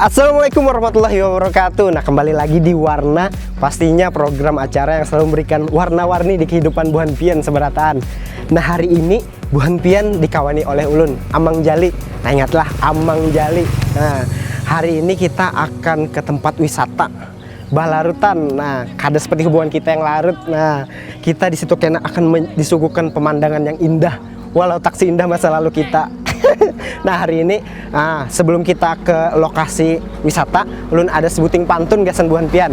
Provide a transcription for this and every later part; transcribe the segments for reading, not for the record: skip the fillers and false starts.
Assalamualaikum warahmatullahi wabarakatuh. Nah, kembali lagi di Warna, pastinya program acara yang selalu memberikan warna-warni di kehidupan Bu Hanpian seberataan. Nah, hari ini Bu Hanpian dikawani oleh ulun Amang Jali. Nah, ingatlah Amang Jali. Nah, hari ini kita akan ke tempat wisata Balarutan. Nah, kada seperti hubungan kita yang larut. Nah, kita di situ kena akan disuguhkan pemandangan yang indah, walau tak seindah masa lalu kita. Nah, hari ini sebelum kita ke lokasi wisata, ulun ada sebuting pantun gasan Bu Hanpian.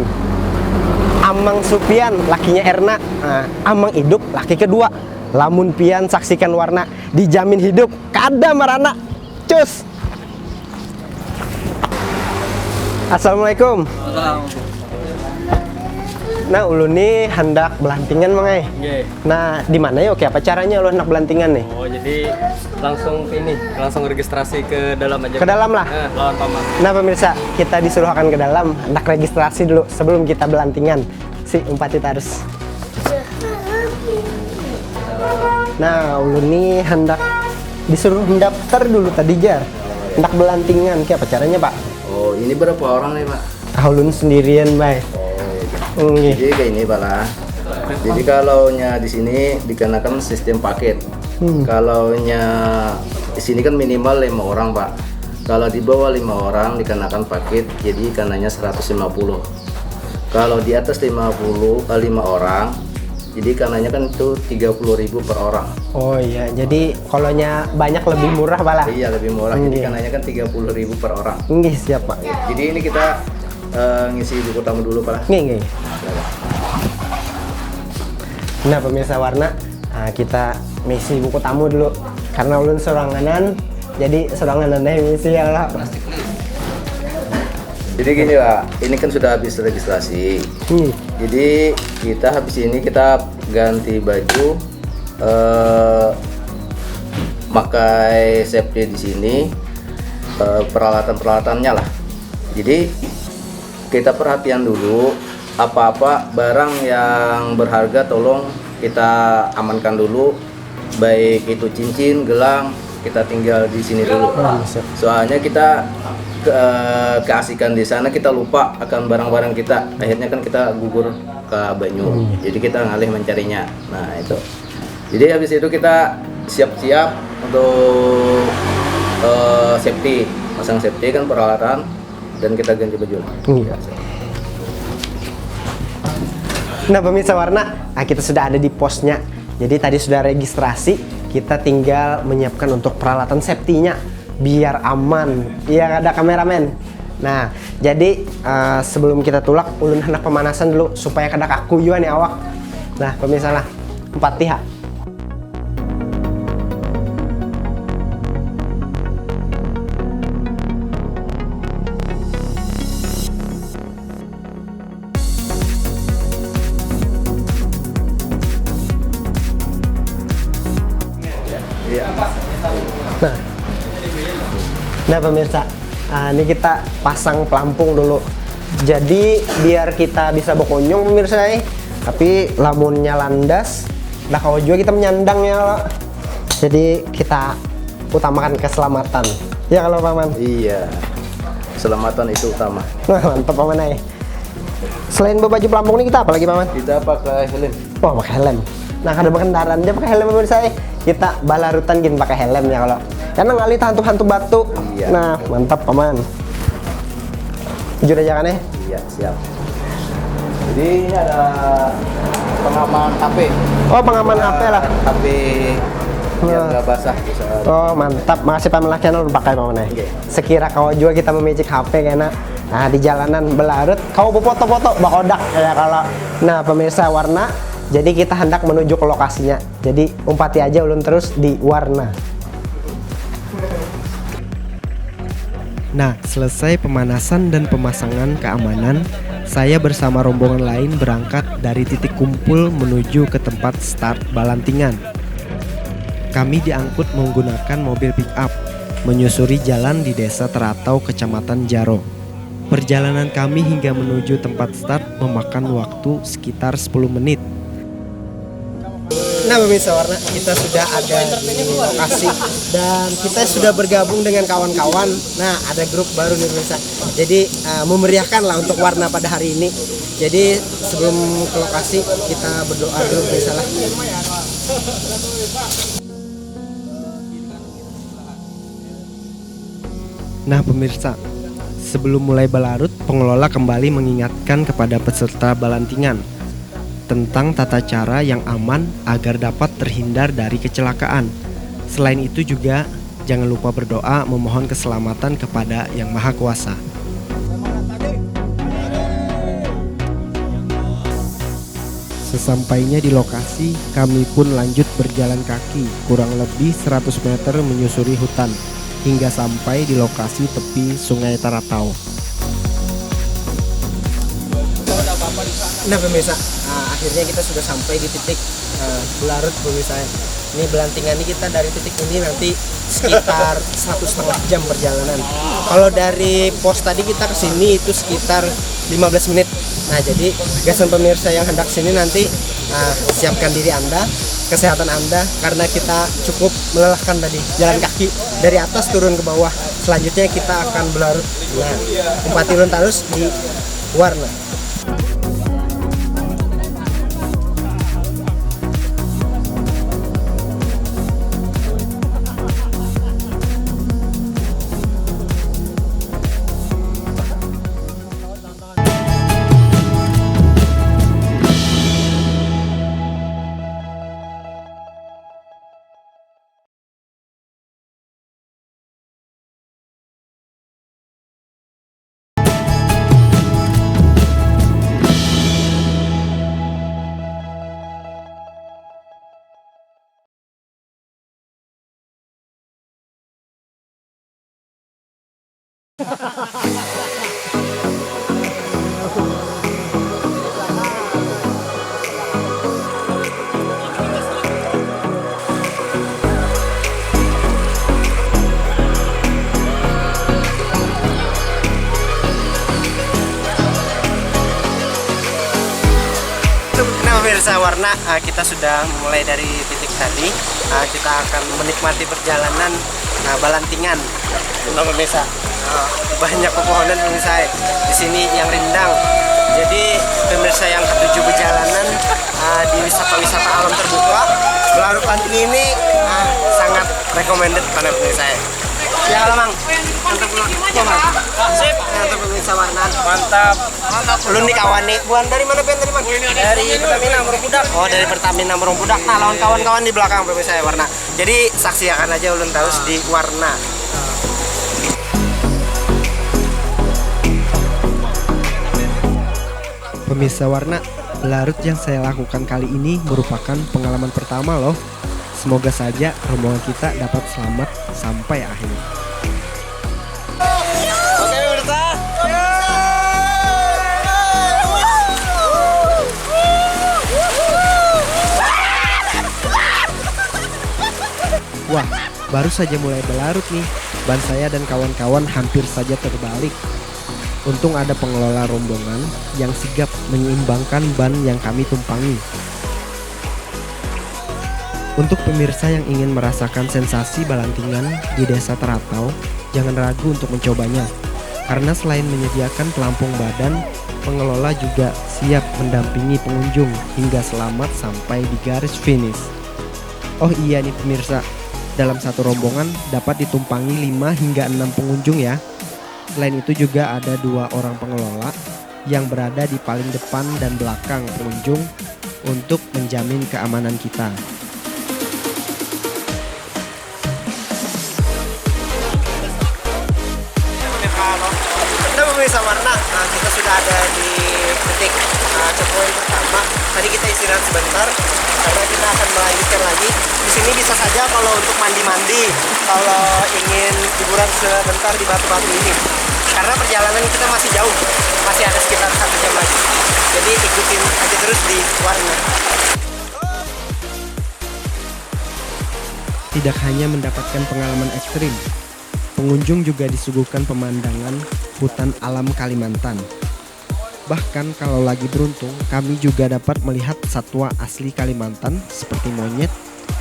Amang Supian lakinya Erna, Amang hidup laki kedua. Lamun pian saksikan warna, dijamin hidup kada marana. Cus. Assalamualaikum. Nah, ulun nih hendak belantingan mangai. Nah, di mana ya? Oke, apa caranya ulun hendak belantingan nih? Oh, jadi langsung registrasi ke dalam aja. Ke dalam lah. Lawan paman. Nah, pemirsa, kita disuruh akan ke dalam, hendak registrasi dulu sebelum kita belantingan. Si umpat kita harus. Nah, ulun nih hendak disuruh mendaftar dulu tadi jar. Hendak belantingan, kayak apa caranya, Pak? Oh, ini berapa orang nih, Pak? Ulun sendirian, Bay. Jadi kayak ini, Pak lah. Jadi kalau di sini dikenakan sistem paket. Kalau di sini kan minimal 5 orang, Pak. Kalau di bawah 5 orang dikenakan paket, jadi kanannya 150. Kalau di atas 5 orang, jadi kanannya kan itu 30.000 per orang. Oh iya, jadi kalau banyak lebih murah, Pak lah. Iya, lebih murah. Jadi kanannya kan 30.000 per orang. Nggih, siap, Pak. Jadi ini kita ngisi buku tamu dulu, Pak. Nggih. Nah, pemirsa Warna, kita misi buku tamu dulu. Karena ulun soranganan, jadi soranganan misi ya lah. Jadi gini, Pak, ini kan sudah habis registrasi. Jadi kita habis ini kita ganti baju, pakai safety di sini, peralatan-peralatannya lah. Jadi kita perhatian dulu, apa-apa barang yang berharga tolong kita amankan dulu, baik itu cincin, gelang, kita tinggal di sini dulu. Soalnya kita keasikan di sana, kita lupa akan barang-barang kita. Akhirnya kan kita gugur ke Banyu. Jadi kita ngalih mencarinya. Nah, itu. Jadi habis itu kita siap-siap untuk safety, pasang safety kan peralatan, dan kita ganti baju. Nah, pemirsa Warna, kita sudah ada di posnya. Jadi tadi sudah registrasi, kita tinggal menyiapkan untuk peralatan safety-nya biar aman. Iya, ada kameramen. Nah, jadi sebelum kita tulak, ulun hendak pemanasan dulu supaya kada kakuyuan nih awak. Nah, pemirsa lah, 4 pihak. Nah, pemirsa, ini kita pasang pelampung dulu. Jadi biar kita bisa berkunjung pemirsa tapi lamunnya landas, nah kalau juga kita menyandang ya. Jadi kita utamakan keselamatan. Ya kalau paman. Iya, keselamatan itu utama. Mantap paman Selain baju pelampung ini kita apa lagi paman? Kita pakai helm. Oh, pakai helm. Nah, kada berkendaraan dia pakai helm pemirsa. Kita Balarutan gini pakai helm ya kalau. Karena ngalih hantu-hantu batu. Iya. Nah, mantap paman. Jujur aja kan ya? Iya, siap. Jadi ini ada pengaman HP. Oh, pengaman HP lah. HP yang nggak basah. Oh, mantap. Makasih paman lah channel pakai paman ya. Sekira kau juga kita memicik HP karena di jalanan Belarut kau foto-foto bakodak ya kalau. Nah, pemirsa Warna, jadi kita hendak menuju ke lokasinya. Jadi umpati aja ulun terus di Warna. Nah, selesai pemanasan dan pemasangan keamanan, saya bersama rombongan lain berangkat dari titik kumpul menuju ke tempat start balantingan. Kami diangkut menggunakan mobil pick-up, menyusuri jalan di Desa Teratau, Kecamatan Jaro. Perjalanan kami hingga menuju tempat start memakan waktu sekitar 10 menit. Nah pemirsa Warna, kita sudah ada di lokasi dan kita sudah bergabung dengan kawan-kawan. Nah ada grup baru nih pemirsa. Jadi memeriahkan lah untuk Warna pada hari ini. Jadi sebelum ke lokasi kita berdoa dulu pemirsa lah. Nah pemirsa, sebelum mulai balarut, pengelola kembali mengingatkan kepada peserta balantingan tentang tata cara yang aman agar dapat terhindar dari kecelakaan. Selain itu juga jangan lupa berdoa memohon keselamatan kepada Yang Maha Kuasa. Sesampainya di lokasi, kami pun lanjut berjalan kaki kurang lebih 100 meter menyusuri hutan hingga sampai di lokasi tepi Sungai Taratau. Nah pemirsa, akhirnya kita sudah sampai di titik Belarut pemirsa. Ini belantingan ini kita dari titik ini nanti sekitar 1,5 jam perjalanan. Kalau dari pos tadi kita ke sini itu sekitar 15 menit. Nah jadi gasan pemirsa yang hendak sini nanti siapkan diri Anda, kesehatan Anda, karena kita cukup melelahkan tadi jalan kaki dari atas turun ke bawah. Selanjutnya kita akan Belarut. Nah, Bupati Ulun terus di Warna. Pemirsa Warna, kita sudah mulai dari titik tadi. Kita akan menikmati perjalanan balantingan. Nah pemirsa, banyak pepohonan pemirsa di sini yang rindang. Jadi pemirsa yang ketujuh perjalanan di wisata-wisata alam terbuka, Belarut Lanting ini sangat recommended pada pemirsa. Ya Lamang, mantap pulang. Sip, mantap pemirsa Warna. Mantap. Ulun nih kawan nih. Buan dari mana Ben? Dari mana? Dari Pertamina Murungpudak. Oh, dari Pertamina Murungpudak. Nah, lawan kawan-kawan di belakang pemirsa Warna. Jadi saksikan aja Ulun terus di Warna. Pemirsa Warna, Belarut yang saya lakukan kali ini merupakan pengalaman pertama loh. Semoga saja rombongan kita dapat selamat sampai akhir. Oke pemirsa. Wah, baru saja mulai Belarut nih. Ban saya dan kawan-kawan hampir saja terbalik. Untung ada pengelola rombongan yang sigap menyeimbangkan ban yang kami tumpangi. Untuk pemirsa yang ingin merasakan sensasi balantingan di Desa Taratau, jangan ragu untuk mencobanya. Karena selain menyediakan pelampung badan, pengelola juga siap mendampingi pengunjung hingga selamat sampai di garis finish. Oh iya nih pemirsa, dalam satu rombongan dapat ditumpangi 5 hingga 6 pengunjung ya. Selain itu juga ada 2 orang pengelola yang berada di paling depan dan belakang pengunjung untuk menjamin keamanan kita. Nah pemirsa Warna, kita sudah ada di titik checkpoint pertama. Tadi kita istirahat sebentar karena kita akan melanjutkan lagi. Di sini bisa saja kalau untuk mandi-mandi, kalau ingin hiburan sebentar di batu-batu ini. Karena perjalanan kita masih jauh, masih ada sekitar 1 jam lagi. Jadi ikutin aja terus di Warna. Tidak hanya mendapatkan pengalaman ekstrim, pengunjung juga disuguhkan pemandangan hutan alam Kalimantan. Bahkan kalau lagi beruntung, kami juga dapat melihat satwa asli Kalimantan seperti monyet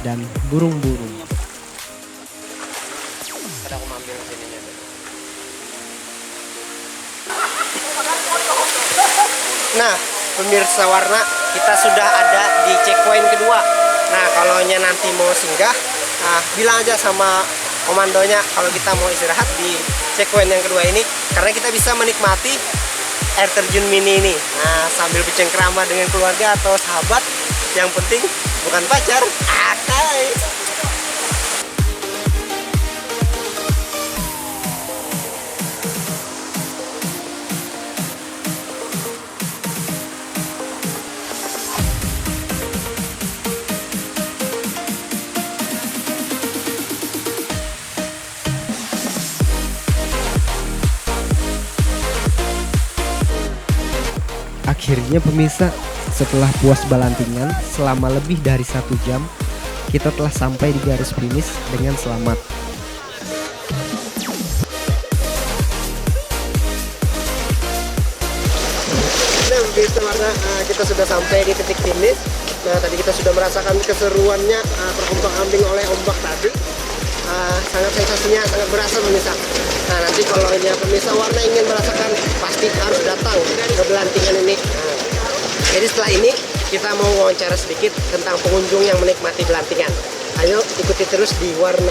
dan burung-burung. Nah, pemirsa Warna, kita sudah ada di checkpoint kedua. Nah, kalau nanti mau singgah, bilang aja sama komandonya kalau kita mau istirahat di checkpoint yang kedua ini, karena kita bisa menikmati air terjun mini ini. Nah, sambil bercengkrama dengan keluarga atau sahabat, yang penting bukan pacar. Akai. Akhirnya pemirsa, setelah puas balantingan selama lebih dari 1 jam, kita telah sampai di garis finish dengan selamat. Nah, pemirsa Warna, kita sudah sampai di titik finish. Nah, tadi kita sudah merasakan keseruannya terombang-ambing oleh ombak tadi. Sangat sensasinya, sangat berasa pemirsa. Nah, nanti kalau pemirsa Warna ingin merasakan, pasti harus datang ke belantingan ini. Jadi setelah ini kita mau wawancara sedikit tentang pengunjung yang menikmati belantingan. Ayo ikuti terus di Warna.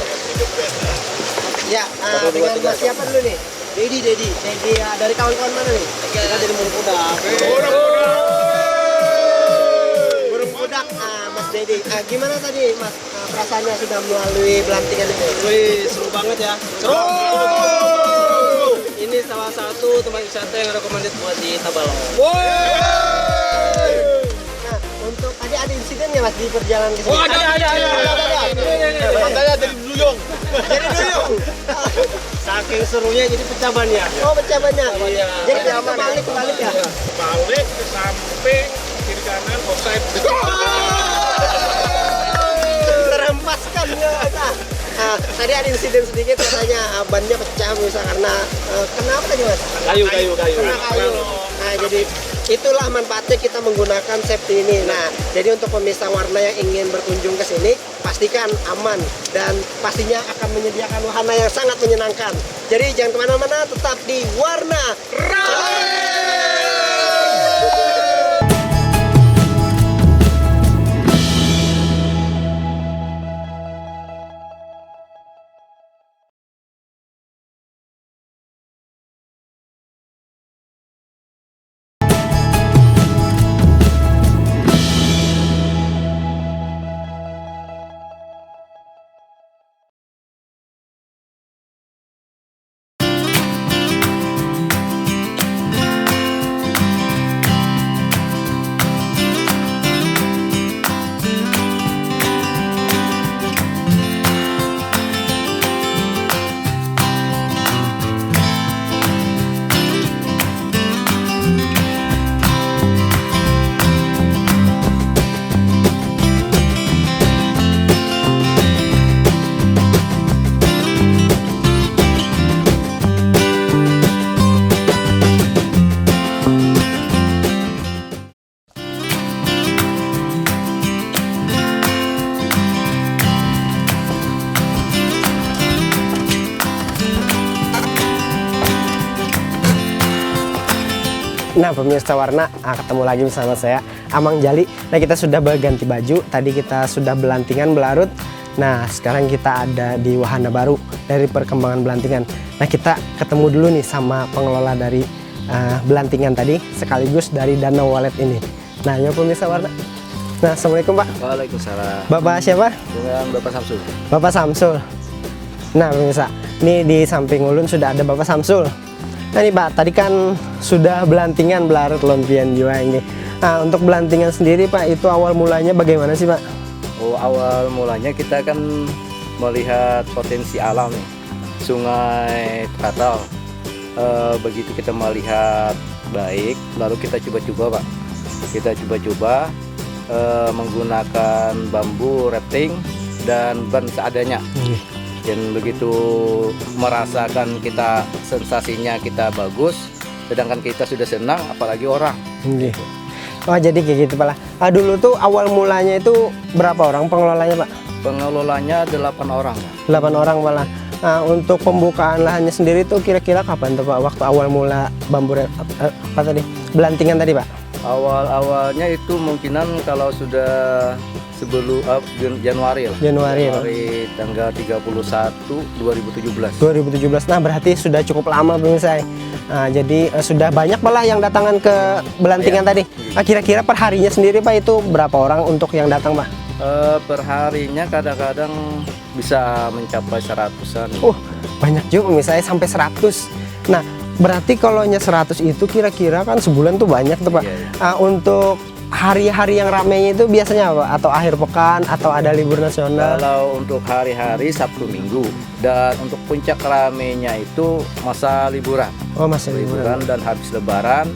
Ya, dengan Mas siapa dulu nih? Dedi dari kawan-kawan mana nih? Kita dari Burungkudak. Burungkudak, Mas Dedi. Gimana tadi Mas perasaannya sudah melalui belantingan ini? Wih, seru banget ya. Seru. Ini salah satu tempat wisata yang recommended buat di Tabalong. Nah, untuk tadi ada insiden nggak Mas di perjalanan ke sini? Ada. Saya dari Duyung. Dari dulu. Saking serunya jadi pecah bannya. Oh, pecah banyak. Iya. Jadi kita balik ya. Balik ke samping kiri kanan offside. Terhempaskan ya. Tadi ada insiden sedikit katanya bannya pecah bisa karena kenapa tadi Mas? Kayu. Karena kayu. Nah, jadi itulah manfaatnya kita menggunakan safety ini. Nah, jadi untuk pemirsa Warna yang ingin berkunjung ke sini, pastikan aman dan pastinya akan menyediakan wahana yang sangat menyenangkan. Jadi jangan kemana-mana, tetap di Warna Ride. Nah, pemirsa Warna, ketemu lagi bersama saya Amang Jali. Nah, kita sudah berganti baju. Tadi kita sudah belantingan belarut. Nah, sekarang kita ada di wahana baru dari perkembangan belantingan. Nah, kita ketemu dulu nih sama pengelola dari belantingan tadi, sekaligus dari Danau Walet ini. Nah, ya pemirsa Warna. Nah, assalamualaikum Pak. Waalaikumsalam. Bapak siapa? Dengan Bapak Samsul. Bapak Samsul. Nah, pemirsa, ini di samping ulun sudah ada Bapak Samsul. Nah nih Pak, tadi kan sudah belantingan belarut lompian juga ini. Nah, untuk belantingan sendiri Pak, itu awal mulanya bagaimana sih Pak? Oh, awal mulanya kita kan melihat potensi alam nih, Sungai Teratal. Begitu kita melihat baik, lalu kita coba-coba Pak. Kita coba-coba menggunakan bambu rafting dan ban seadanya. Dan begitu merasakan kita sensasinya kita bagus, Sedangkan kita sudah senang, apalagi orang. Nggih. Oh jadi kayak gitu Pak lah. Dulu tuh awal mulanya itu berapa orang pengelolanya Pak? Pengelolanya 8 orang. 8 orang Pak lah. Nah, untuk pembukaan lahannya sendiri tuh kira-kira kapan tuh Pak? Waktu awal mula bambu apa tadi? Belantingan tadi Pak? Awal-awalnya itu mungkinan kalau sudah sebelum Januari lah. Januari, Pak. Tanggal 31 2017. 2017. Nah, berarti sudah cukup lama pemirsa. Nah, jadi sudah banyak malah yang datangan ke belantingan tadi. Nah, kira-kira per harinya sendiri Pak itu berapa orang untuk yang datang Pak? Perharinya kadang-kadang bisa mencapai 100-an. Banyak juga misalnya sampai 100. Nah, berarti kalau 100 itu kira-kira kan sebulan tuh banyak tuh Pak. Iya, iya. Untuk hari-hari yang ramainya itu biasanya apa? Atau akhir pekan atau ada libur nasional? Kalau untuk hari-hari Sabtu Minggu, dan untuk puncak ramenya itu masa liburan. Oh, masih liburan. Dan habis Lebaran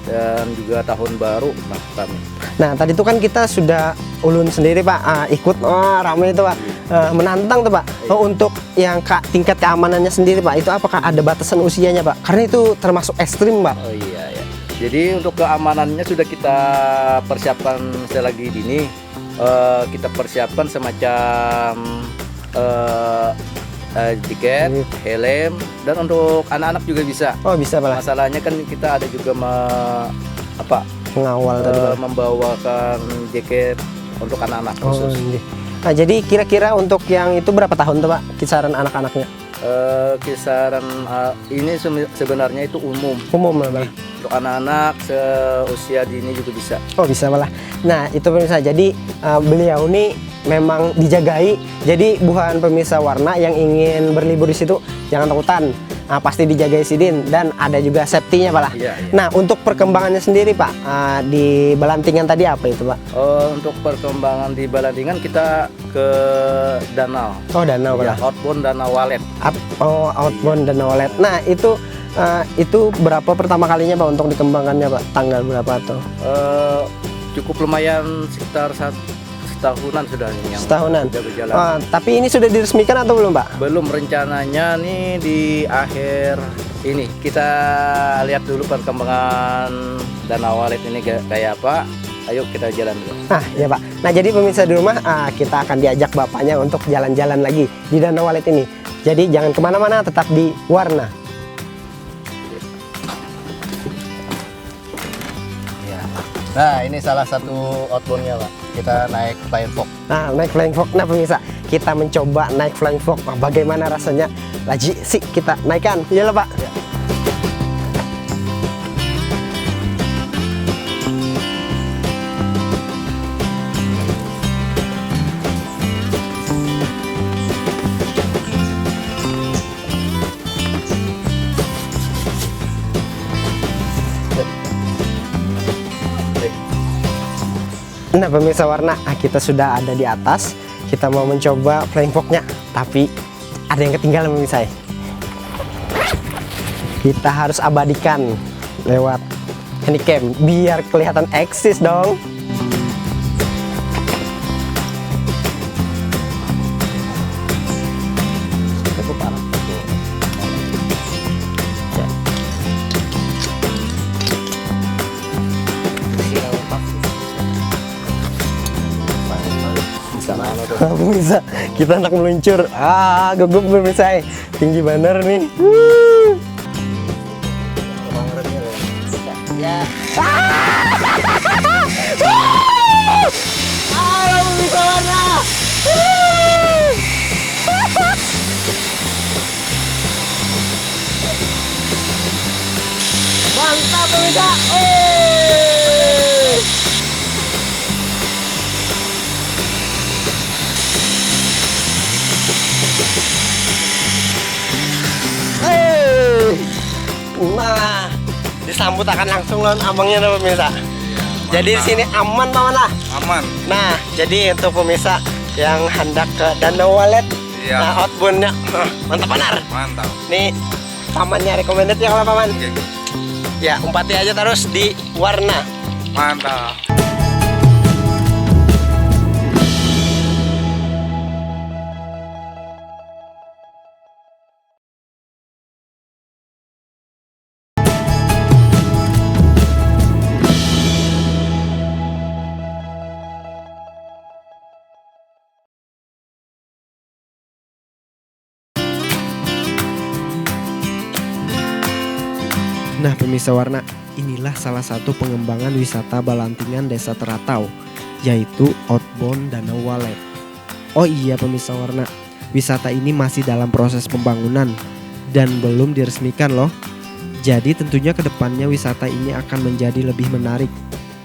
dan juga tahun baru kami. Nah, tadi itu kan kita sudah ulun sendiri Pak, ikut ramai itu Pak. Menantang tuh Pak. Untuk yang tingkat keamanannya sendiri Pak, itu apakah ada batasan usianya Pak? Karena itu termasuk ekstrim Pak. Oh iya ya. Jadi untuk keamanannya sudah kita persiapkan selagi dini. Kita persiapkan semacam tiket, helm, dan untuk anak-anak juga bisa. Oh bisa Pak. Masalahnya kan kita ada juga Pengawal tadi Pak. membawakan jaket untuk anak-anak khusus. Iya. Nah jadi kira-kira untuk yang itu berapa tahun tuh Pak kisaran anak-anaknya? Kisaran ini sebenarnya itu umum Umum lah Pak. untuk anak-anak seusia dini juga bisa. Oh bisa malah. Nah itu pemirsa, jadi beliau ini memang dijagai. Jadi bukan pemirsa Warna yang ingin berlibur di situ jangan takutan. Pasti dijagai sidin dan ada juga safety-nya Pak lah. Iya, iya. Nah untuk perkembangannya sendiri Pak di Belantingan tadi apa itu Pak? Untuk perkembangan di Balantingan kita ke danau. Oh danau Pak Ya, lah. outbound Danau Walet. Outbound Danau Walet. Nah itu berapa pertama kalinya Pak untuk dikembangkannya Pak? Tanggal berapa tuh? Cukup lumayan sekitar setahunan sudah ini yang Setahunan. sudah berjalan. Tapi ini sudah diresmikan atau belum Pak? Belum, rencananya nih di akhir ini kita lihat dulu perkembangan Danau Walet ini kayak apa. Ayo kita jalan dulu. Ya Pak. Nah jadi pemirsa di rumah kita akan diajak bapaknya untuk jalan-jalan lagi di Danau Walet ini. Jadi jangan kemana-mana, tetap di Warna. Ya. Nah ini salah satu outboundnya Pak. Kita naik Flying Fox. Nah naik Flying Fox. Nah pemirsa kita mencoba naik Flying Fox. Bagaimana rasanya? Lagi sih kita naikkan. Iyalah Pak. Ya. Nah pemirsa Warna, kita sudah ada di atas. Kita mau mencoba Flying Fox-nya, tapi ada yang ketinggalan pemirsa. Kita harus abadikan lewat handycam biar kelihatan eksis dong. Pemirsa, kita hendak meluncur. Gugup pemirsa, tinggi bener nih. Halo pemirsa Warna. Mantap pemirsa. Nah, disambut akan langsung lawan abangnya nih pemirsa. Jadi di sini aman paman lah. Aman. Nah, jadi untuk pemirsa yang hendak ke Danau Walet, Iya. nah outboundnya mantap benar. Mantap. Nih pamannya recommended ya kalau paman. Oke. Ya umpati aja terus di Warna. Mantap. Nah pemirsa warna, inilah salah satu pengembangan wisata Balantingan Desa Teratau, yaitu outbound Danau Walet. Oh iya pemirsa warna, wisata ini masih dalam proses pembangunan dan belum diresmikan loh. Jadi tentunya kedepannya wisata ini akan menjadi lebih menarik,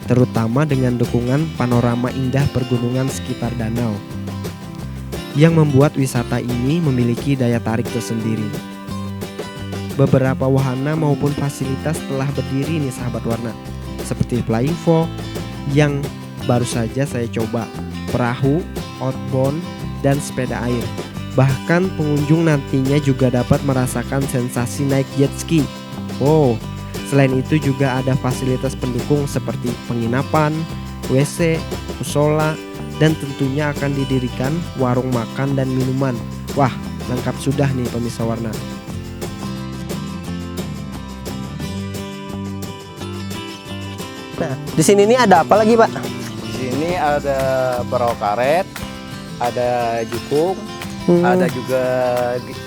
terutama dengan dukungan panorama indah pergunungan sekitar danau, yang membuat wisata ini memiliki daya tarik tersendiri. Beberapa wahana maupun fasilitas telah berdiri nih sahabat warna, seperti flying fox yang baru saja saya coba, perahu, outbound, dan sepeda air. Bahkan pengunjung nantinya juga dapat merasakan sensasi naik jet ski. Wow, selain itu juga ada fasilitas pendukung seperti penginapan, WC, musola, dan tentunya akan didirikan warung makan dan minuman. Wah, lengkap sudah nih pemirsa warna. Nah, di sini nih ada apa lagi, Pak? Di sini ada perahu karet, ada jukung, ada juga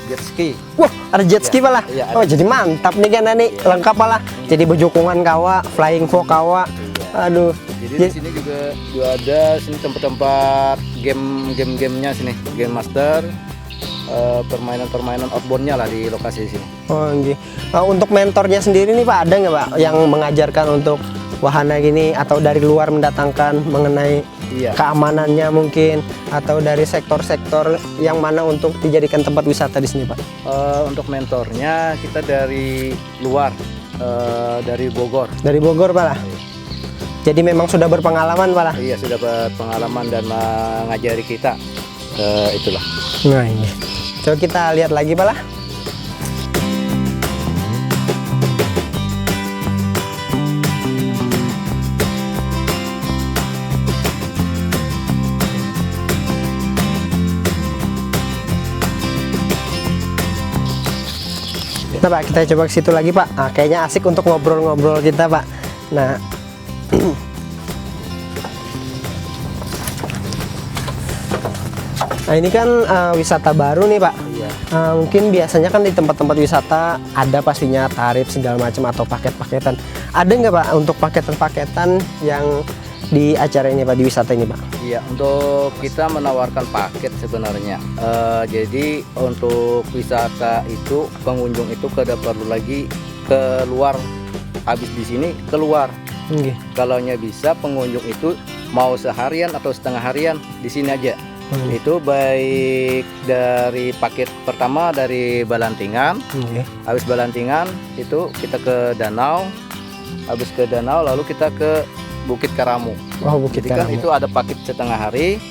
jet ski. Wah, ada jet ski Pak lah. Iya, Oh, jadi mantap nih kan nih, lengkap Pak lah. Jadi bejukungan kawa, flying fox kawa. Aduh. Jadi di sini juga ada sini tempat-tempat game-gamenya sini, game master, permainan-permainan outboundnya lah di lokasi sini. Oh, gitu. Untuk mentornya sendiri nih Pak, ada nggak Pak yang mengajarkan untuk wahana gini atau dari luar mendatangkan mengenai keamanannya mungkin, atau dari sektor-sektor yang mana untuk dijadikan tempat wisata di sini Pak? Untuk mentornya kita dari luar, dari Bogor. Dari Bogor Pak lah. Jadi memang sudah berpengalaman Pak lah. Iya, sudah berpengalaman dan mengajari kita. Itulah. Nah ini. Coba kita lihat lagi Pak lah. Nah Pak, kita coba ke situ lagi Pak. Nah, kayaknya asik untuk ngobrol-ngobrol kita Pak. Nah, nah ini kan wisata baru nih Pak. Iya. Mungkin biasanya kan di tempat-tempat wisata ada pastinya tarif segala macam atau paket-paketan. Ada nggak Pak untuk paketan-paketan yang di acara ini Pak, di wisata ini Pak? Iya, untuk kita menawarkan paket sebenarnya. Jadi untuk wisata itu pengunjung itu tidak perlu lagi keluar, habis di sini keluar. Okay. Kalaunya bisa pengunjung itu mau seharian atau setengah harian di sini aja. Itu baik dari paket pertama dari Balantingan. Habis Balantingan itu kita ke danau. Habis ke danau lalu kita ke Bukit Karamu. Oh, Bukit Jadi kan Karamu. itu ada paket setengah hari,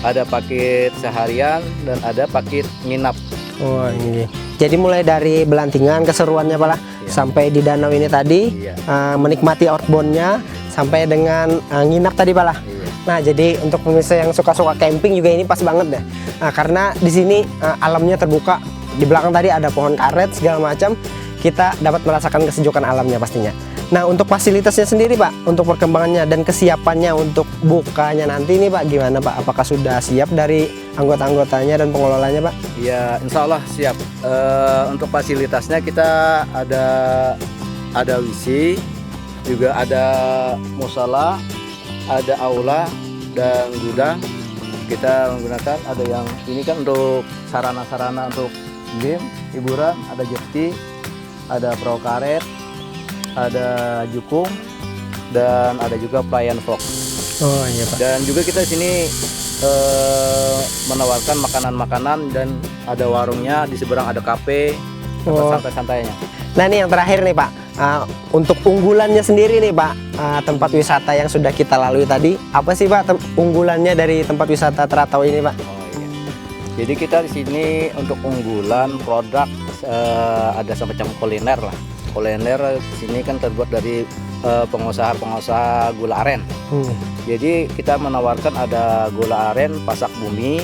ada paket seharian, dan ada paket nginap. Oh ini. Jadi mulai dari Belantingan keseruannya Pak lah, sampai di danau ini tadi, menikmati outboundnya, sampai dengan nginap tadi Pak lah. Nah jadi untuk pemirsa yang suka-suka camping juga ini pas banget deh. Nah, karena di sini alamnya terbuka, di belakang tadi ada pohon karet segala macam, kita dapat merasakan kesejukan alamnya pastinya. Nah untuk fasilitasnya sendiri Pak, untuk perkembangannya dan kesiapannya untuk bukanya nanti nih Pak, gimana Pak? Apakah sudah siap dari anggota-anggotanya dan pengelolanya Pak? Ya insya Allah siap. Untuk fasilitasnya kita ada WC, juga ada musola, ada aula dan gudang. Kita menggunakan ada yang ini kan untuk sarana-sarana untuk game, hiburan, ada jet ski, ada perahu karet, ada jukung, dan ada juga pelayan fox. Oh iya Pak. Dan juga kita sini menawarkan makanan-makanan dan ada warungnya di seberang, ada kafe, tempat santai-santainya. Nah ini yang terakhir nih Pak, untuk unggulannya sendiri nih Pak, tempat wisata yang sudah kita lalui tadi, apa sih Pak unggulannya dari tempat wisata Teratau ini Pak? Oh, iya. Jadi kita di sini untuk unggulan produk ada semacam kuliner lah. Kuliner di sini kan terbuat dari pengusaha-pengusaha gula aren. Jadi kita menawarkan ada gula aren pasak bumi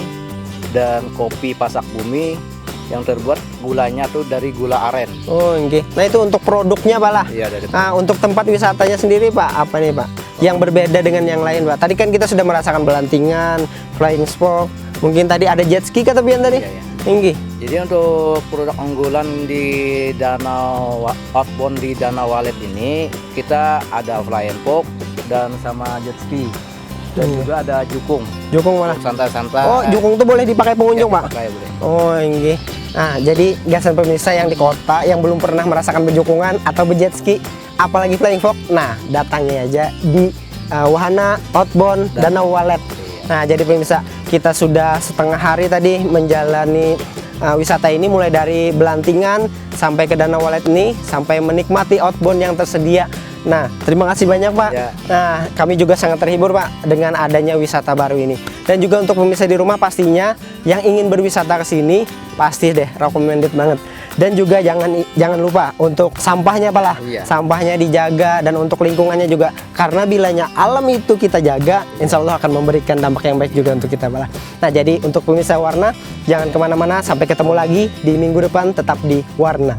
dan kopi pasak bumi yang terbuat gulanya tuh dari gula aren. Oh oke. Nah itu untuk produknya Pak lah. Iya, dari Nah untuk tempat wisatanya sendiri Pak, apa nih Pak yang berbeda dengan yang lain Pak? Tadi kan kita sudah merasakan Belantingan, flying fox, mungkin tadi ada jet ski kata Pian tadi. Iya, iya. Inggih. Jadi untuk produk unggulan di danau outbound di Danau Walet ini kita ada fly and fox dan sama jet ski dan juga ada jukung. Jukung malah. Untuk santai-santai. Oh, jukung tuh boleh dipakai pengunjung, Ya, Pak? dipakai, boleh. Oh, inggih. Nah, jadi gasan pemirsa yang di kota yang belum pernah merasakan berjukungan atau berjet ski, apalagi flying fox, nah datangi aja di wahana outbound Danau Walet. Nah, jadi pemirsa, kita sudah setengah hari tadi menjalani wisata ini mulai dari Belantingan sampai ke Danau Walet ini sampai menikmati outbound yang tersedia. Nah, terima kasih banyak, Pak. Ya. Nah, kami juga sangat terhibur, Pak, dengan adanya wisata baru ini. Dan juga untuk pemirsa di rumah pastinya yang ingin berwisata ke sini pasti deh recommended banget. Dan juga jangan lupa untuk sampahnya, Pak lah. Iya. Sampahnya dijaga dan untuk lingkungannya juga. Karena bilanya alam itu kita jaga, insya Allah akan memberikan dampak yang baik juga untuk kita, Pak lah. Nah, jadi untuk pemirsa Warna, jangan kemana-mana, sampai ketemu lagi di minggu depan, tetap di Warna.